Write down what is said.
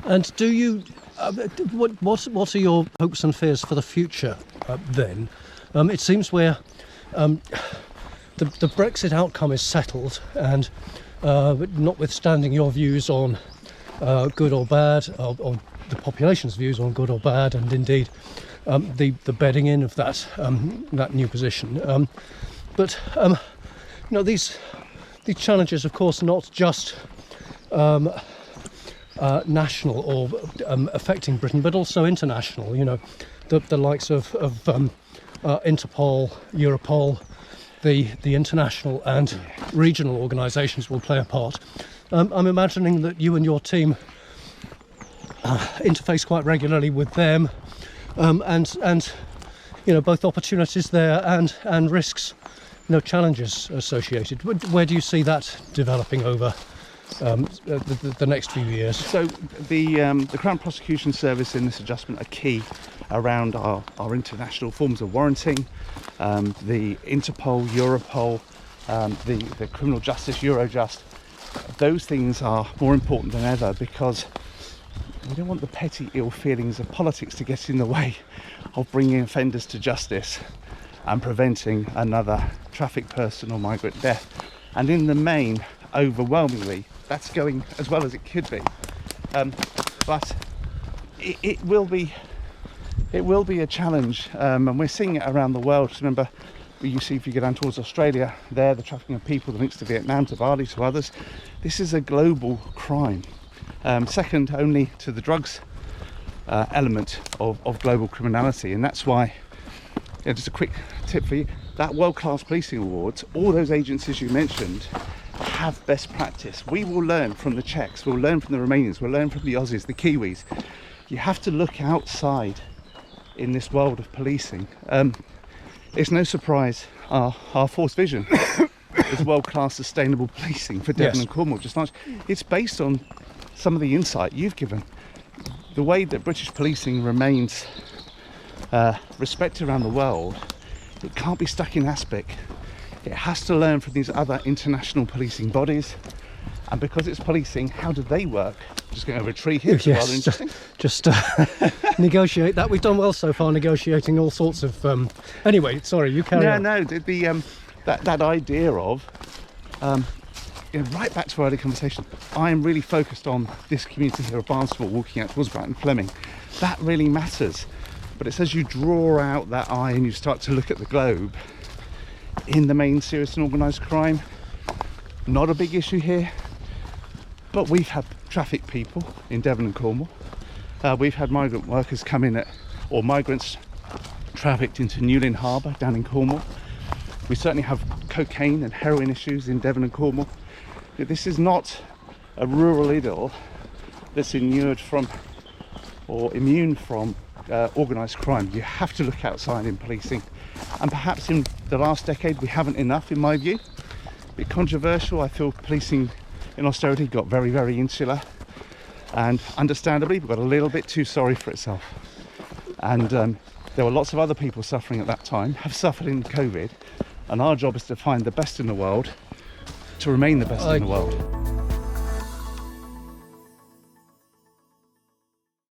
And do you, what are your hopes and fears for the future then? It seems we're, the Brexit outcome is settled, and notwithstanding your views on good or bad, or the population's views on good or bad, and indeed the bedding in of that new position. But these challenges, of course, not just national or affecting Britain, but also international. The likes of Interpol, Europol, the international and regional organisations will play a part. I'm imagining that you and your team interface quite regularly with them, and both opportunities there and risks, challenges associated. Where do you see that developing over the next few years? So the Crown Prosecution Service in this adjustment are key around our international forms of warranting, the Interpol, Europol, the criminal justice, Eurojust. Those things are more important than ever, because we don't want the petty ill feelings of politics to get in the way of bringing offenders to justice and preventing another traffic person or migrant death. And in the main, overwhelmingly, that's going as well as it could be. But it will be a challenge, and we're seeing it around the world. Remember, you see, if you go down towards Australia, there, the trafficking of people, the links to Vietnam, to Bali, to others. This is a global crime, second only to the drugs element of global criminality. And that's why, just a quick tip for you, that World-Class Policing Awards, all those agencies you mentioned have best practice. We will learn from the Czechs, we'll learn from the Romanians, we'll learn from the Aussies, the Kiwis. You have to look outside in this world of policing. It's no surprise our Force Vision is world-class sustainable policing for Devon and Cornwall. It's based on some of the insight you've given. The way that British policing remains respected around the world, it can't be stuck in aspect. It has to learn from these other international policing bodies. And because it's policing, how do they work? Just going over a tree here. Yes, rather interesting. Just negotiate that. We've done well so far, negotiating all sorts of. Anyway, sorry, you carry on. No. That idea of right back to our early conversation. I am really focused on this community here of Barnstable, walking out towards Brighton Fleming. That really matters. But it's as you draw out that eye and you start to look at the globe. In the main, serious and organised crime, not a big issue here. But we've had traffic people in Devon and Cornwall. We've had migrant workers come in or migrants trafficked into Newlyn Harbour down in Cornwall. We certainly have cocaine and heroin issues in Devon and Cornwall. This is not a rural idyll that's inured from or immune from organised crime. You have to look outside in policing, and perhaps in the last decade we haven't enough, in my view. A bit controversial. I feel policing in austerity got very, very insular, and understandably got a little bit too sorry for itself. And there were lots of other people suffering at that time, have suffered in COVID, and our job is to find the best in the world, to remain the best in the world.